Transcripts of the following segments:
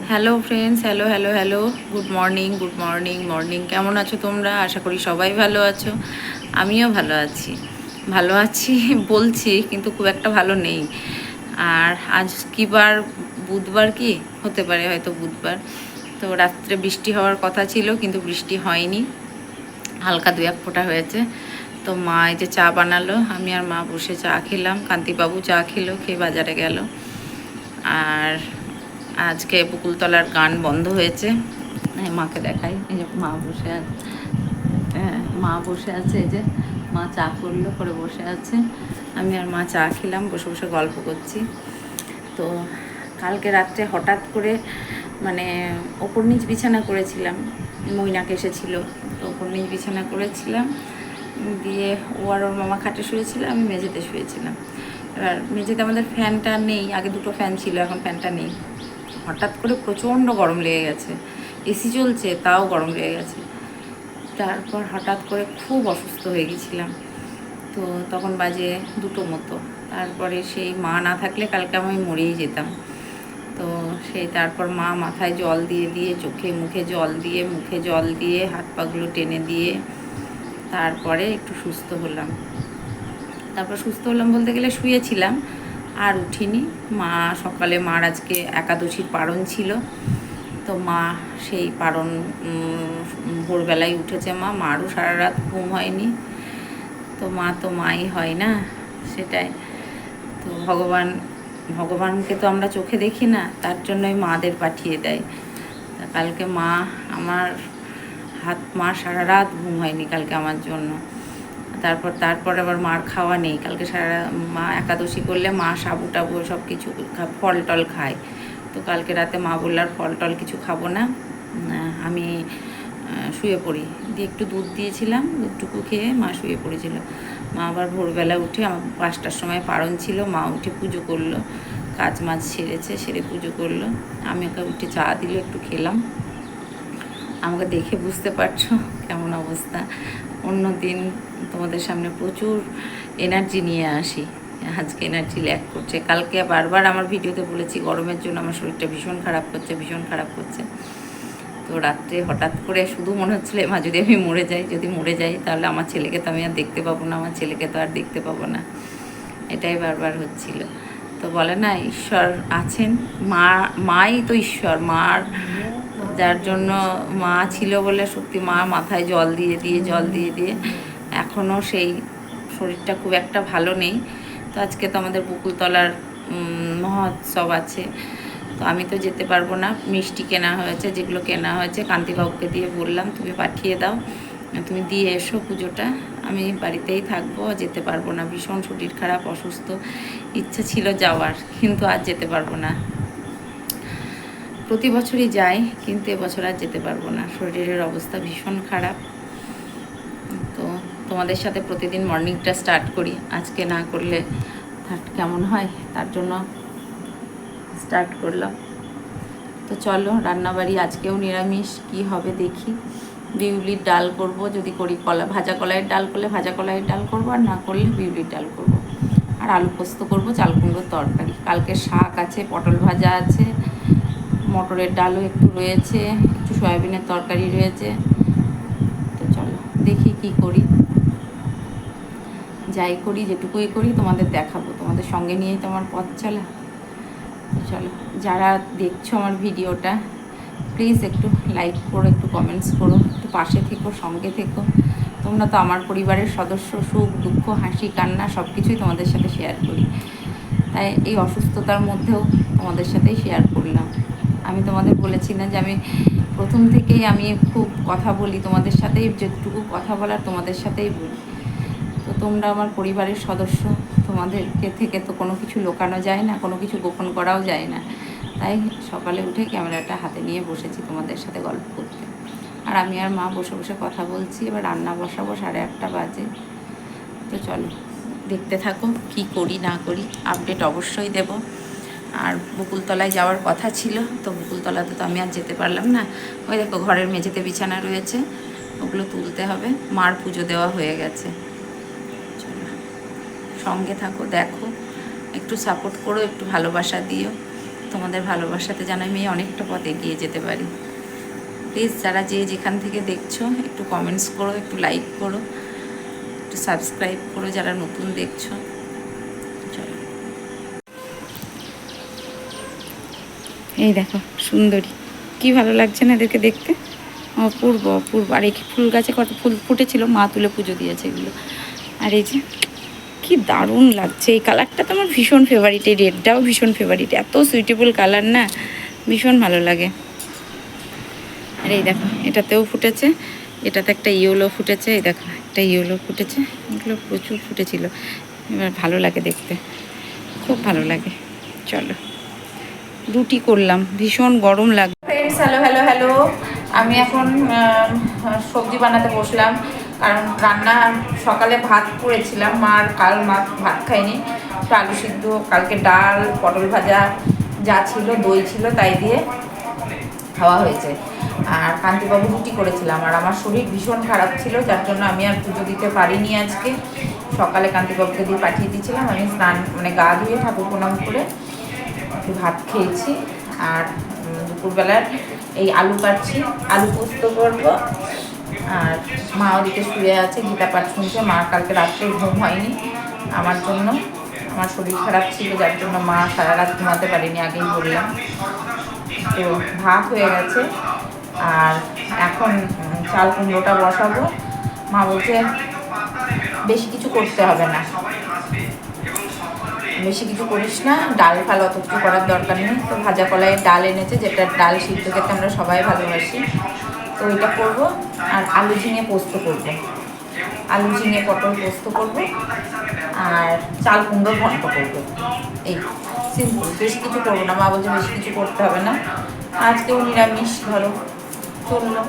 Hello friends, hello hello hello, good morning good morning morning. কেমন আছো তোমরা? আশা করি সবাই ভালো আছো। আমিও ভালো আছি। ভালো আছি বলছি, কিন্তু খুব একটা ভালো নেই। আর আজ কী বার? বুধবার কি হতে পারে, হয়তো বুধবার। তো রাত্রে বৃষ্টি হওয়ার কথা ছিল, কিন্তু বৃষ্টি হয়নি, হালকা দু এক ফোঁটা হয়েছে। তো মা এই যে চা বানালো, আমি আর মা বসে চা খেলাম। কান্তিবাবু চা খেলো, খেয়ে বাজারে গেল। আর আজকে বকুলতলার গান বন্ধ হয়েছে। মাকে দেখাই, এই যে মা বসে আছে। হ্যাঁ, মা বসে আছে, এই যে মা চা করলো, করে বসে আছে। আমি আর মা চা খেলাম, বসে বসে গল্প করছি। তো কালকে রাত্রে হঠাৎ করে মানে ওপর নিচ বিছানা করেছিলাম, মৈনাক এসেছিলো, তো ওপর নিচ বিছানা করেছিলাম। দিয়ে ও আর ওর মামা খাটে শুয়েছিল, আমি মেঝেতে শুয়েছিলাম। এবার মেঝেতে আমাদের ফ্যানটা নেই, আগে দুটো ফ্যান ছিল, এখন ফ্যানটা নেই। হঠাৎ করে প্রচণ্ড গরম লেগে গেছে, এসি চলছে তাও গরম লেগে গেছে। তারপর হঠাৎ করে খুব অসুস্থ হয়ে গেছিলাম। তো তখন বাজে 2টো মতো। তারপরে সেই মা না থাকলে কালকে আমি মরেই যেতাম। তো সেই তারপর মা মাথায় জল দিয়ে দিয়ে, চোখে মুখে জল দিয়ে, মুখে জল দিয়ে, হাত পাগুলো টেনে দিয়ে তারপরে একটু সুস্থ হলাম। তারপর সুস্থ হলাম বলতে গেলে শুয়েছিলাম, আর উঠিনি। মা সকালে, মার আজকে একাদশীর পারণ ছিল, তো মা সেই পারণ ভোরবেলায় উঠেছে। মারও সারা রাত ঘুম হয়নি। তো মা তো মাই হয় না, সেটাই। তো ভগবানকে তো আমরা চোখে দেখি না, তার জন্যই মাদের পাঠিয়ে দেয়। তা কালকে মা আমার মা সারা রাত ঘুম হয়নি কালকে আমার জন্য। তারপর আবার মার খাওয়া নেই কালকে সারা। মা একাদশী করলে মা সাবু টাবু সব কিছু ফল টল খায়। তো কালকে রাতে মা বলল আর ফল টল কিছু খাবো না, আমি শুয়ে পড়ি। দিয়ে একটু দুধ দিয়েছিলাম, দুধটুকু খেয়ে মা শুয়ে পড়েছিল। মা আবার ভোরবেলা উঠে, আমার 5টার সময় পারণ ছিল, মা উঠে পুজো করলো, কাজ মাছ সেরেছে, সেরে পুজো করলো। আমি ওকে উঠে চা দিল, একটু খেলাম। আমাকে দেখে বুঝতে পারছো কেমন অবস্থা। অন্য দিন তোমাদের সামনে প্রচুর এনার্জি নিয়ে আসি, আজকে এনার্জি ল্যাক করছে। কালকে বারবার আমার ভিডিওতে বলেছি, গরমের জন্য আমার শরীরটা ভীষণ খারাপ করছে, ভীষণ খারাপ করছে। তো রাত্রে হঠাৎ করে শুধু মনে হচ্ছিল, মা যদি আমি মরে যাই, যদি মরে যাই তাহলে আমার ছেলেকে তো আমি আর দেখতে পাবো না, আমার ছেলেকে তো আর দেখতে পাবো না, এটাই বারবার হচ্ছিল। তো বলে না, ঈশ্বর আছেন, মাই তো ঈশ্বর। মার যার জন্য মা ছিল বলে সত্যি মা মাথায় জল দিয়ে দিয়ে, জল দিয়ে দিয়ে এখনও সেই শরীরটা খুব একটা ভালো নেই। তো আজকে তো আমাদের বকুলতলার মহোৎসব আছে, তো আমি তো যেতে পারবো না। মিষ্টি কেনা হয়েছে, যেগুলো কেনা হয়েছে কান্তিবাবুকে দিয়ে বললাম তুমি পাঠিয়ে দাও, তুমি দিয়ে এসো পুজোটা, আমি বাড়িতেই থাকবো, যেতে পারবো না। ভীষণ শরীর খারাপ, অসুস্থ। ইচ্ছা ছিল যাওয়ার, কিন্তু আর যেতে পারবো না। প্রতি বছরই যাই, কিন্তু এবছর আর যেতে পারবো না, শরীরের অবস্থা ভীষণ খারাপ। তো তোমাদের সাথে প্রতিদিন মর্নিংটা স্টার্ট করি, আজকে না করলে কেমন হয়, তার জন্য স্টার্ট করলাম। তো চলো, রান্নাবাড়ি আজকেও নিরামিষ, কি হবে দেখি। বিউলির ডাল করব, যদি করি ভাজা কলাইয়ের ডাল করলে ভাজা কলাইয়ের ডাল করবো, আর না করলে বিউলির ডাল করব। আর আলু পোস্ত করবো, চাল কুমড়োর তরকারি। কালকে শাক আছে, পটল ভাজা আছে, মটরের ডালও একটু রয়েছে, একটু সয়াবিনের তরকারি রয়েছে। তো চলো দেখি কি করি, যাই করি, যেটুকুই করি তোমাদের দেখাবো, তোমাদের সঙ্গে নিয়েই তো আমার পথ চলা। তো চলো, যারা দেখছো আমার ভিডিওটা, প্লিজ একটু লাইক করো, একটু কমেন্টস করো, একটু পাশে থেকো, সঙ্গে থেকো। তোমরা তো আমার পরিবারের সদস্য, সুখ দুঃখ হাসি কান্না সব কিছুই তোমাদের সাথে শেয়ার করি। তাই এই অসুস্থতার মধ্যেও তোমাদের সাথেই শেয়ার করলাম। আমি তোমাদের বলেছি না যে আমি প্রথম থেকেই আমি খুব কথা বলি, তোমাদের সাথেই যেটুকু কথা বলার তোমাদের সাথেই বলি। তো তোমরা আমার পরিবারের সদস্য, তোমাদেরকে থেকে তো কোনো কিছু লুকানো যায় না, কোনো কিছু গোপন করাও যায় না। তাই সকালে উঠে ক্যামেরাটা হাতে নিয়ে বসেছি তোমাদের সাথে গল্প করতে। আর আমি আর মা বসে বসে কথা বলছি। এবার রান্না বসাবো, 8:30 বাজে। তো চলো দেখতে থাকো, কি করি না করি, আপডেট অবশ্যই দেব। আর বকুলতলায় যাওয়ার কথা ছিল, তো বকুলতলাতে তো আমি আর যেতে পারলাম না। ওই দেখো ঘরের মেঝেতে বিছানা রয়েছে, ওগুলো তুলতে হবে। মার পুজো দেওয়া হয়ে গেছে। চলো সঙ্গে থাকো, দেখো, একটু সাপোর্ট করো, একটু ভালোবাসা দিও। তোমাদের ভালোবাসাতে যেন আমি অনেকটা পথ এগিয়ে যেতে পারি। প্লিজ যারা যে যেখান থেকে দেখছো একটু কমেন্টস করো, একটু লাইক করো, একটু সাবস্ক্রাইব করো যারা নতুন দেখছো। চলো, এই দেখো সুন্দরী, কি ভালো লাগছে না এদেরকে দেখতে, অপূর্ব অপূর্ব। আর এই ফুল গাছে কত ফুল ফুটেছিল, মা তুলে পুজো দিয়েছে এগুলো। আর এই যে কি দারুণ লাগছে, এই কালারটা তো আমার ভীষণ ফেভারিট, এই রেডটাও ভীষণ ফেভারিট, এত সুইটেবল কালার না, ভীষণ ভালো লাগে। আর এই দেখো এটাতেও ফুটেছে, এটাতে একটা ইয়েলো ফুটেছে, এই দেখো একটা ইয়েলো ফুটেছে, এগুলো প্রচুর ফুটেছিল। এবার ভালো লাগে দেখতে, খুব ভালো লাগে। চলো, রুটি করলাম, ভীষণ গরম লাগবে। ফ্রেন্ডস, হ্যালো হ্যালো হ্যালো, আমি এখন সবজি বানাতে বসলাম, কারণ রান্না সকালে ভাত করেছিলাম, মার কাল মা ভাত খায়নি, একটু আলু সিদ্ধ, কালকে ডাল পটল ভাজা যা ছিল, দই ছিল, তাই দিয়ে খাওয়া হয়েছে। আর কান্তিবাবু রুটি করেছিলাম, আর আমার শরীর ভীষণ খারাপ ছিল, যার জন্য আমি আর পুজো দিতে পারিনি আজকে। সকালে কান্তিবাবুকে দিয়ে পাঠিয়ে দিয়েছিলাম, আমি স্নান মানে গা ধুয়ে ঠাকুর প্রণাম করে একটু ভাত খেয়েছি। আর দুপুরবেলার এই আলু কাটছি, আলু পোস্ত করবো। আর মা ওদিকে শুয়ে আছে, গীতা পাঠ শুনছে। মা কালকে রাত্রে ঘুম হয়নি আমার জন্য, আমার শরীর খারাপ ছিল, যার জন্য মা সারা রাত ঘুমাতে পারিনি, আগেই বললাম। তো ভাত হয়ে গেছে, আর এখন চাল কুমড়োটা বসাবো। মা বলছে বেশি কিছু করতে হবে না, বেশি কিছু করিস না, ডাল ফাল অত কিছু করার দরকার নেই। তো ভাজা কলাইয়ের ডাল এনেছে, যেটা ডাল সিদ্ধ খেতে আমরা সবাই ভালোবাসি, তো ওইটা করবো। আর আলু ঝিঙে পোস্ত করবো, আলু ঝিঙে পটল পোস্ত করবো, আর চাল কুমড়োর ঘন্ট করবো। এই সিম্পল, বেশি কিছু করবো না। মা বলছে বেশি কিছু করতে হবে না, আজকেও নিরামিষ, ধরো চললো।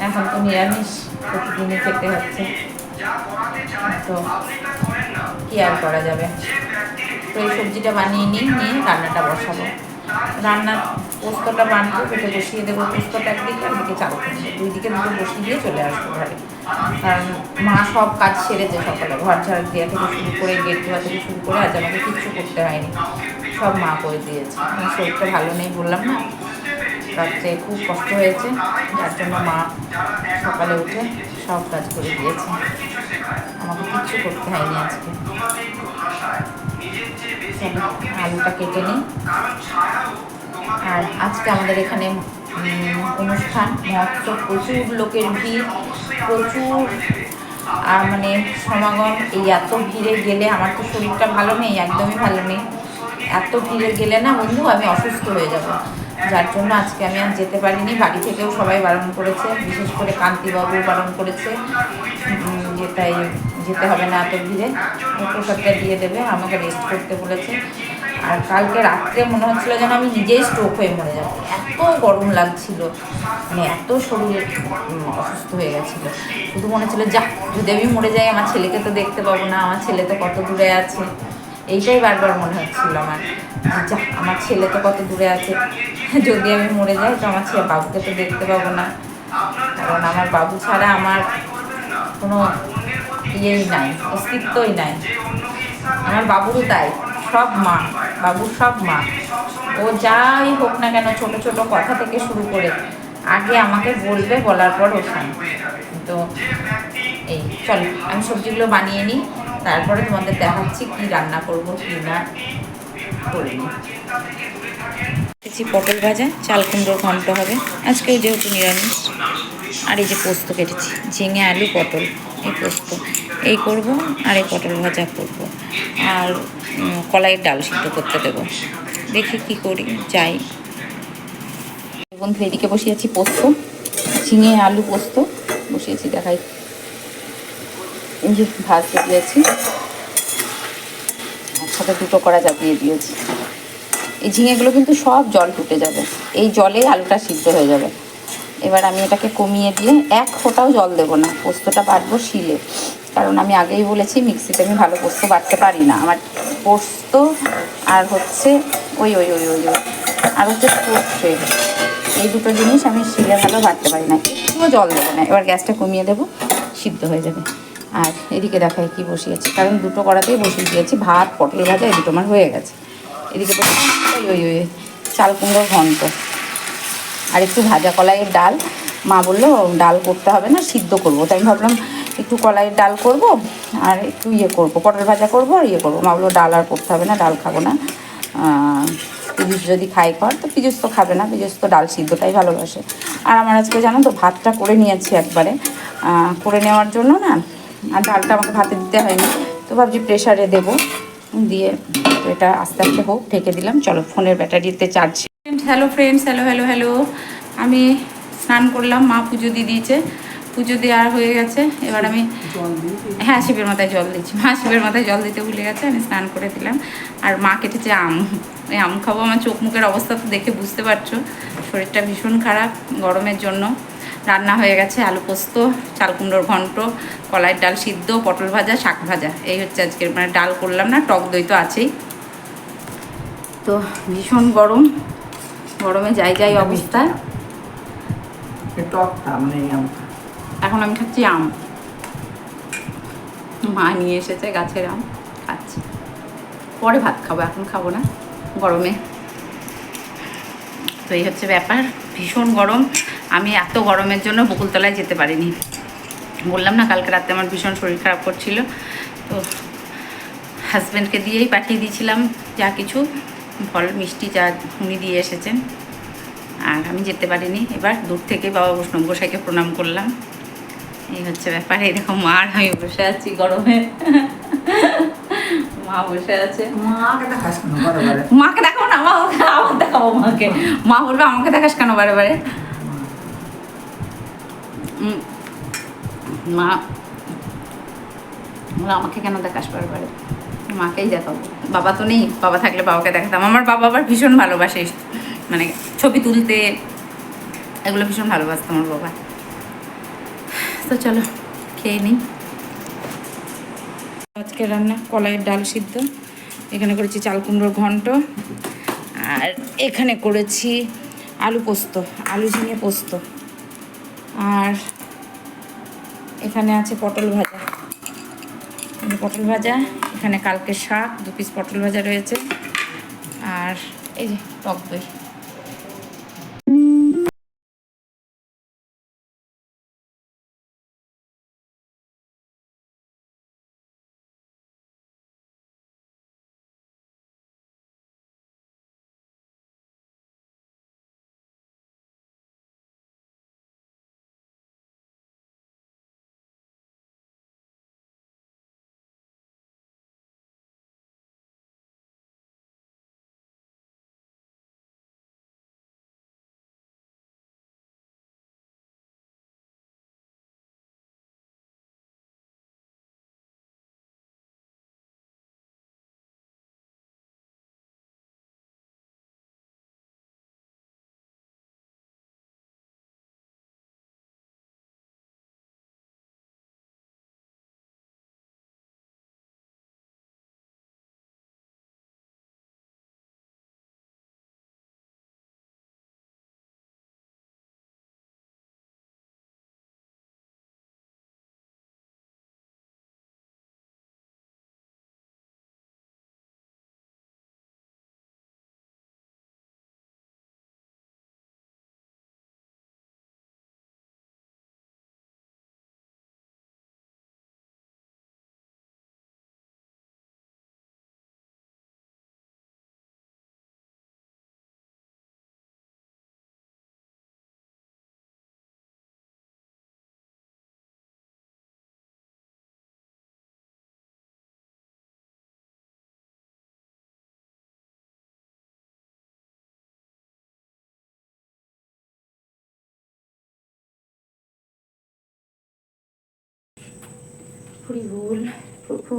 এখন তো নিরামিষ প্রতিদিনই খেতে হচ্ছে, তো কি আর করা যাবে। তো এই সবজিটা বানিয়ে নিয়ে রান্নাটা বসাবো। রান্নার পোস্তটা বানাবো, পেটে বসিয়ে দেবো পোস্তটা একদিকে, আর দিকে চাল কুমড়ো, দুই দিকে দুটো বসিয়ে দিয়ে চলে আসবো ঘরে। কারণ মা সব কাজ সেরেছে সকালে, ঘর ঝাড় দেওয়া থেকে শুরু করে, গেট ধোয়া থেকে শুরু করে, আজ আমাকে কিচ্ছু করতে হয়নি, সব মা করে দিয়েছে। আমার শরীরটা ভালো নেই বললাম না, রাত্রে খুব কষ্ট হয়েছে, যার জন্য মা সকালে উঠে সব কাজ করে দিয়েছে, আমাকে কিচ্ছু করতে হয়নি আজকে। আলুটা কেটে নিই। আর আজকে আমাদের এখানে অনুষ্ঠান, মহোৎসব, প্রচুর লোকের ভিড়, প্রচুর আর মানে সমাগম। এই এত ভিড়ে গেলে, আমার তো শরীরটা ভালো নেই, একদমই ভালো নেই, এত ভিড়ে গেলে না বন্ধু আমি অসুস্থ হয়ে যাব, যার জন্য আজকে আমি আর যেতে পারিনি। বাড়ি থেকেও সবাই বারণ করেছে, বিশেষ করে কান্তিবাবু বারণ করেছে যে তাই যেতে হবে না এত ভিড়ে, প্রসাদটা দিয়ে দেবে, আমাকে রেস্ট করতে বলেছে। আর কালকে রাত্রে মনে হচ্ছিলো যেন আমি নিজেই স্ট্রোক হয়ে মরে যাবো, এত গরম লাগছিল, মানে এত শরীরে অসুস্থ হয়ে গেছিলো। শুধু মনে হচ্ছিলো যা, যদি আমি মরে যাই আমার ছেলেকে তো দেখতে পাবো না, আমার ছেলে তো কত দূরে আছে, এইটাই বারবার মনে হচ্ছিল আমার, যা আমার ছেলে তো কত দূরে আছে, যদি আমি মরে যাই তো আমার ছেলে বাবুকে তো দেখতে পাবো না, কারণ আমার বাবু ছাড়া আমার কোনো ইয়েই নাই, অস্তিত্বই নাই। আমার বাবুরও তাই, সব মা, বাবুর সব মা, ও যাই হোক না কেন, ছোট ছোট কথা থেকে শুরু করে আগে আমাকে বলবে, বলার পর ও শান্ত। তো এই চলো আমি সবজিগুলো বানিয়ে নিই, তারপরে তোমাদের দেখাচ্ছি কি রান্না করবো কি না করে নিই। পটল ভাজা, চাল কুমড়োর ঘন্ট হবে আজকেও যেহেতু নিরামিষ। আর এই যে পোস্ত কেটেছি, ঝিঙে আলু পটল, এই পোস্ত এই করব, আর এই পটল ভাজা করব, আর কলাইয়ের ডাল সিদ্ধ করতে দেবো, দেখি কি করি যাই। বন্ধু এদিকে বসিয়েছি পোস্ত, ঝিঙে আলু পোস্ত বসিয়েছি, দেখাই এই যে ভাজতে দিয়েছি, একসাথে দুটো কড়া চাপিয়ে দিয়েছি। এই ঝিঙেগুলো কিন্তু সব জল ফুটে যাবে, এই জলে আলুটা সিদ্ধ হয়ে যাবে। এবার আমি এটাকে কমিয়ে দিয়ে এক ফোঁটাও জল দেবো না, পোস্তটা বাটবো শিলে, কারণ আমি আগেই বলেছি মিক্সিতে আমি ভালো পোস্ত বাটতে পারি না। আমার পোস্ত আর হচ্ছে ওই ওই ওই ওই ওই আর হচ্ছে সর্ষে, এই দুটো জিনিস আমি শিলে ভালো বাটতে পারি না, একটুও জল দেবো না। এবার গ্যাসটা কমিয়ে দেবো, সিদ্ধ হয়ে যাবে। আর এদিকে দেখাই কি বসিয়েছি, কারণ দুটো কড়াতেই বসিয়ে দিয়েছি, ভাত পটল ভাজা এই দুটো আমার হয়ে গেছে। এদিকে ওই ওই ওই চাল কুমড়োর ঘন্ট আর একটু ভাজা কলাইয়ের ডাল। মা বললো ডাল করতে হবে না, সিদ্ধ করবো। তাই আমি ভাবলাম একটু কলাইয়ের ডাল করব আর একটু ইয়ে করবো, পটল ভাজা করবো আর ইয়ে করবো। মা বললো ডাল আর করতে হবে না, ডাল খাবো না। পিজুস যদি খাই কর, তো পিজুস তো খাবে না, পিজুস তো ডাল সিদ্ধটাই ভালোবাসে। আর আমার আজকে জানো তো ভাতটা করে নিয়েছি একবারে, করে নেওয়ার জন্য না, আর ডালটা আমাকে ভাতে দিতে হয়নি, তো ভাবছি প্রেশারে দেবো দিয়ে। তো এটা আস্তে আস্তে হোক, ঢেকে দিলাম। চলো ফোনের ব্যাটারিতে charge. Hello friends, hello hello hello. আমি স্নান করলাম, মা পুজো দিয়ে দিয়েছে, পুজো দেওয়া হয়ে গেছে। এবার আমি হ্যাঁ শিবের মাথায় জল দিচ্ছি। মা শিবের মাথায় জল দিতে ভুলে গেছে, আমি স্নান করে দিলাম। আর মা কেটেছে আম, এই আম খাবো। আমার চোখ মুখের অবস্থা তো দেখে বুঝতে পারছো, শরীরটা ভীষণ খারাপ গরমের জন্য। রান্না হয়ে গেছে আলু পোস্ত, চাল কুমড়োর ঘন্ট, কলাইয়ের ডাল সিদ্ধ, পটল ভাজা, শাক ভাজা। এই হচ্ছে আজকের, মানে ডাল করলাম না, টক দই তো আছেই। তো ভীষণ গরম, গরমে যাই যাই অবস্থা। এখন আমি খাচ্ছি আম, মা নিয়ে এসেছে গাছের আম, খাচ্ছি। পরে ভাত খাবো, এখন খাবো না গরমে। তো এই হচ্ছে ব্যাপার, ভীষণ গরম। আমি এত গরমের জন্য বকুলতলায় যেতে পারিনি। বললাম না কালকে রাতে আমার ভীষণ শরীর খারাপ করছিল, তো হাজব্যান্ডকে দিয়েই পাঠিয়ে দিয়েছিলাম যা কিছু ফল মিষ্টি যা উনি দিয়ে এসেছেন, আর আমি যেতে পারিনি। এবার দূর থেকে বাবা বৈষ্ণব গোসাইকে প্রণাম করলাম। এই হচ্ছে ব্যাপার। এরকম মা আর আমি বসে আছি গরমে, মা বসে আছে। মাকে দেখাবো না, মা আবার দেখাবো মাকে। মা বলবে আমাকে দেখাস কেন বারে বারে। মা আমাকে কেন দেখাস বারে বারে, মাকেই দেখাবো। বাবা তো নেই, বাবা থাকলে বাবাকে দেখাতাম। আমার বাবা আবার ভীষণ ভালোবাসে, মানে ছবি তুলতে, এগুলো ভীষণ ভালোবাসতো আমার বাবা। তো চলো খেয়ে নিই। আজকে রান্না কলাইয়ের ডাল সিদ্ধ, এখানে করেছি চাল কুমড়োর ঘন্ট, আর এখানে করেছি আলু পোস্ত, আলু ঝিঙে পোস্ত, আর এখানে আছে পটল ভাজা, পটল ভাজা। এখানে কালকে শাক, 2 পিস পটল ভাজা রয়েছে, আর এই যে টক দই। হরি বল প্রভু,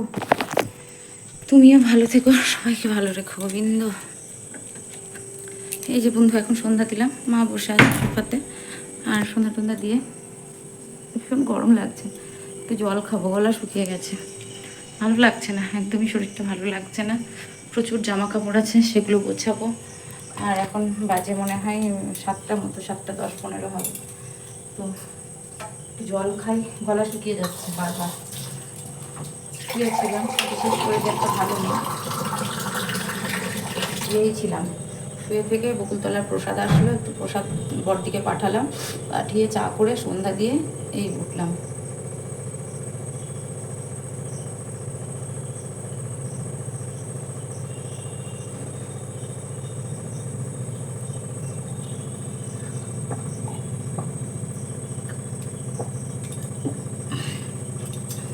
তুমিও ভালো থেকো, সবাইকে ভালো রেখো গোবিন্দ। এই যে বন্ধু এখন সন্ধ্যা দিলাম, মা বসে আছে সোফাতে, আর সন্ধ্যা টন্ধ্যা দিয়ে ভীষণ গরম লাগছে। একটু জল খাবো, গলা শুকিয়ে গেছে, ভালো লাগছে না, একদমই শরীরটা ভালো লাগছে না। প্রচুর জামা কাপড় আছে, সেগুলো গোছাবো। আর এখন বাজে মনে হয় 7টার মতো, 7টা 10-15 হবে। তো জল খাই, গলা শুকিয়ে যাচ্ছে বারবার। শুয়েছিলাম, বিশেষ করে যে একটা ভালো নেই। শুয়েই ছিলাম, শুয়ে থেকে বকুলতলার প্রসাদ আসলো, একটু প্রসাদ বড়দিকে পাঠালাম, পাঠিয়ে চা করে সন্ধ্যা দিয়ে এই উঠলাম।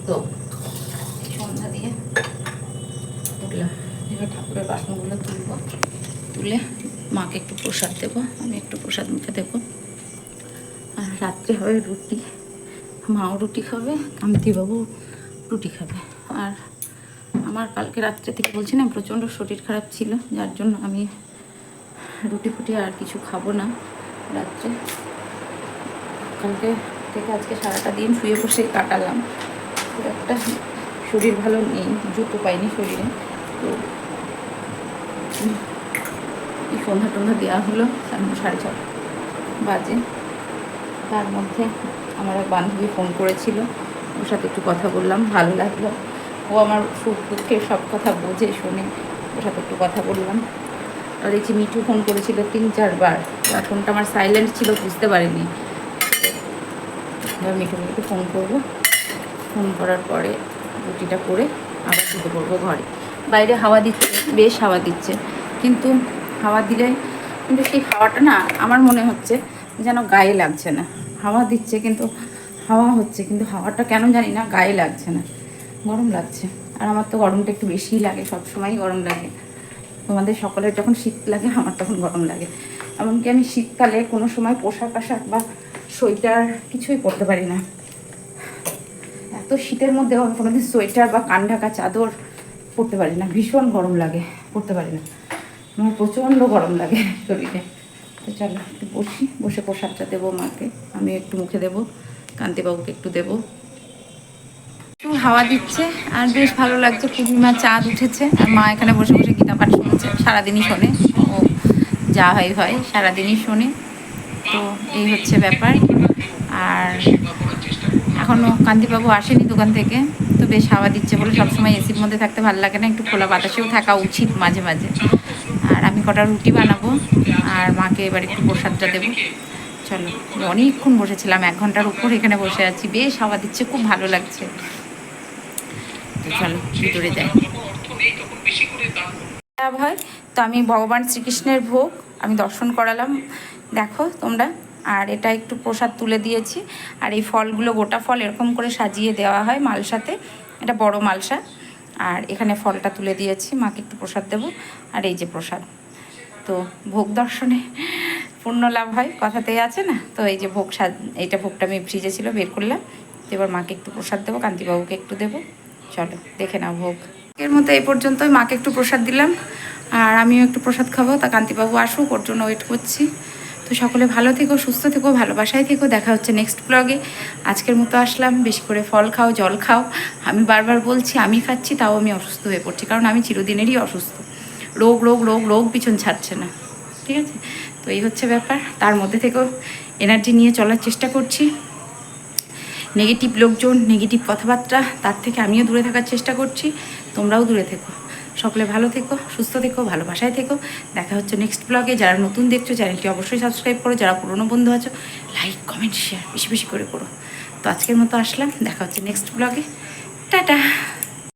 তো সন্ধ্যা দিয়ে উঠলাম, এবার ঠাকুরের বাসনগুলো তুলব, তুলে মাকে একটু প্রসাদ দেবো, আমি একটু প্রসাদ মুখে দেবো। আর রাত্রে হবে রুটি, মাও রুটি খাবে, কান্তিবাবু রুটি খাবে। আর আমার কালকে রাত্রে থেকে বলছি না প্রচণ্ড শরীর খারাপ ছিল, যার জন্য আমি রুটি ফুটি আর কিছু খাবো না রাত্রে। কালকে থেকে আজকে সারাটা দিন শুয়ে বসেই কাটালাম, খুব একটা শরীর ভালো নেই, জুতো পাইনি শরীরে। তো এই সন্ধ্যা টন্ধ্যা দেওয়া হলো, 6:30 বাজে। তার মধ্যে আমার এক বান্ধবী ফোন করেছিল, ওর সাথে একটু কথা বললাম, ভালো লাগলো। ও আমার সুখ দুঃখের সব কথা বোঝে শোনে, ওর সাথে একটু কথা বললাম। আর দেখছি মিঠু ফোন করেছিল 3-4 বার, আর ফোনটা আমার সাইলেন্ট ছিল, বুঝতে পারিনি। এবার মিঠুকে একটু ফোন করবো, ফোন করার পরে রুটিটা করে আবার ঢুকে পড়বো ঘরে। বাইরে হাওয়া দিচ্ছে, বেশ হাওয়া দিচ্ছে, কিন্তু হাওয়া দিলে কিন্তু সেই হাওয়াটা না আমার মনে হচ্ছে যেন গায়ে লাগছে না। হাওয়া দিচ্ছে কিন্তু হাওয়া হচ্ছে, কিন্তু হাওয়াটা কেন জানি না গায়ে লাগছে না, গরম লাগছে। আর আমার তো গরমটা একটু বেশিই লাগে, সবসময়ই গরম লাগে। তোমাদের সকলের যখন শীত লাগে, আমার তখন গরম লাগে। এমনকি আমি শীতকালে কোনো সময় পোশাক আশাক বা সোয়েটার কিছুই পরতে পারি না। এত শীতের মধ্যেও আমি কোনোদিন সোয়েটার বা কান ঢাকা চাদর পরতে পারি না, ভীষণ গরম লাগে, পরতে পারি না, আমার প্রচণ্ড গরম লাগে শরীরে। তো চলো একটু বসি, বসে প্রসাদটা দেবো মাকে, আমি একটু মুখে দেবো, কান্তিবাবুকে একটু দেবো। একটু হাওয়া দিচ্ছে আর বেশ ভালো লাগছে। পূর্ণিমা চাঁদ উঠেছে আর মা এখানে বসে বসে গীতা পাঠ শুনছে, সারাদিনই শোনে ও, যা হয় সারাদিনই শোনে। তো এই হচ্ছে ব্যাপার। আর এখনও কান্তিবাবু আসেনি দোকান থেকে, তো বেশ হাওয়া দিচ্ছে বলে সবসময় এসির মধ্যে থাকতে ভালো লাগে না, একটু খোলা বাতাসেও থাকা উচিত মাঝে মাঝে। আর আমি কটা রুটি বানাবো আর মাকে এবার একটু প্রসাদটা দেবো। চলো, অনেকক্ষণ বসেছিলাম, 1 ঘন্টার উপর এখানে বসে আছি, বেশ হাওয়া দিচ্ছে, খুব ভালো লাগছে। তো চলো ভিতরে যাই। হয় তো আমি ভগবান শ্রীকৃষ্ণের ভোগ আমি দর্শন করালাম, দেখো তোমরা। আর এটা একটু প্রসাদ তুলে দিয়েছি। আর এই ফলগুলো গোটা ফল এরকম করে সাজিয়ে দেওয়া হয় মালসাতে, এটা বড় মালসা। আর এখানে ফলটা তুলে দিয়েছি, মাকে একটু প্রসাদ দেবো। আর এই যে প্রসাদ, তো ভোগ দর্শনে পুণ্য লাভ হয়, কথাতেই আছে না। তো এই যে ভোগ এইটা ভোগটা আমি ফ্রিজে ছিল, বের করলাম। তো এবার মাকে একটু প্রসাদ দেবো, কান্তিবাবুকে একটু দেবো। চলো দেখে নাও ভোগ। এর মতো এই পর্যন্তই, মাকে একটু প্রসাদ দিলাম আর আমিও একটু প্রসাদ খাবো। তা কান্তিবাবু আসুক, ওর জন্য ওয়েট করছি। তো সকলে ভালো থেকো, সুস্থ থেকো, ভালোবাসায় থেকো। দেখা হচ্ছে নেক্সট ব্লগে। আজকের মতো আসলাম, বেশি করে ফল খাও, জল খাও। আমি বারবার বলছি আমি খাচ্ছি, তাও আমি অসুস্থ হয়ে পড়ছি, কারণ আমি চিরদিনেরই অসুস্থ। রোগ রোগ রোগ রোগ পিছন ছাড়ছে না, ঠিক আছে? তো এই হচ্ছে ব্যাপার। তার মধ্যে থেকেও এনার্জি নিয়ে চলার চেষ্টা করছি। নেগেটিভ লোকজন, নেগেটিভ কথাবার্তা, তার থেকে আমিও দূরে থাকার চেষ্টা করছি, তোমরাও দূরে থেকো। সকলে ভালো থেকো, সুস্থ থেকো, ভালোবাসায় থেকো। দেখা হচ্ছে নেক্সট ব্লগে। যারা নতুন দেখছো চ্যানেলটি অবশ্যই সাবস্ক্রাইব করো, যারা পুরনো বন্ধু আছো লাইক কমেন্ট শেয়ার বেশি বেশি করে করো। তো আজকের মতো আসলাম, দেখা হচ্ছে নেক্সট ব্লগে। টাটা।